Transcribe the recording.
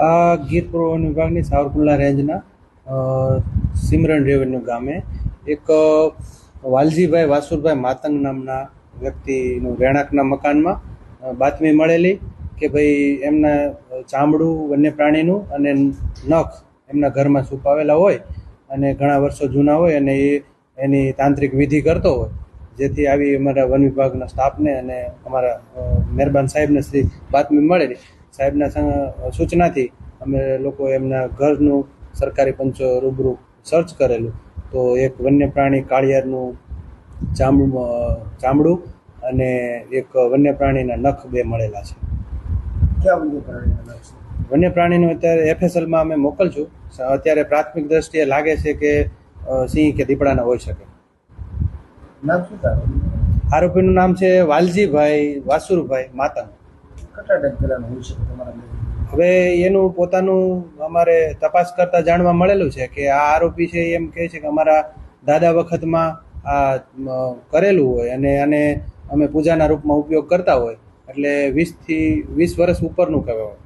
આ ગીર પૂર્વ વન વિભાગની સાવરકુંડલા રેન્જના સિમરણ રેવન્યુ ગામે એક વાલજીભાઈ વાસુરભાઈ માતંગ નામના વ્યક્તિનું રહેણાંકના મકાનમાં બાતમી મળેલી કે ભાઈ એમના ચામડું વન્ય પ્રાણીનું અને નખ એમના ઘરમાં છુપાવેલા હોય અને ઘણા વર્ષો જૂના હોય અને એ એની તાંત્રિક વિધિ કરતો હોય, જેથી આવી અમારા વન વિભાગના સ્ટાફને અને અમારા મહેરબાન સાહેબને શ્રી બાતમી મળેલી. સાહેબના સૂચનાથી અમે લોકો એમના ઘરનું સરકારી પંચ રૂબરૂ સર્ચ કરેલું તો એક વન્ય પ્રાણી કાળિયારનું ચામડું અને એક વન્ય પ્રાણીના નખ બે મળેલા છે. ક્યાં વન્ય પ્રાણીના નખ છે? વન્ય પ્રાણીનું અત્યારે FSLમાં અમે મોકલશું. અત્યારે પ્રાથમિક દ્રષ્ટિએ લાગે છે કે સિંહ કે દીપડાના હોઈ શકે. નામ શું તારું? આરોપીનું નામ છે વાલજીભાઈ વાસુરભાઈ માતંગ. કેટલા ટાઈમ પહેલાનું હોઈ શકે તમારા? હવે એનું પોતાનું અમારે તપાસ કરતા જાણવા મળેલું છે કે આ આરોપી છે એમ કહે છે કે અમારા દાદા વખતમાં આ કરેલું હોય અને આને અમે પૂજાના રૂપમાં ઉપયોગ કરતા હોય, એટલે 20 વર્ષ ઉપરનું કહેવાય.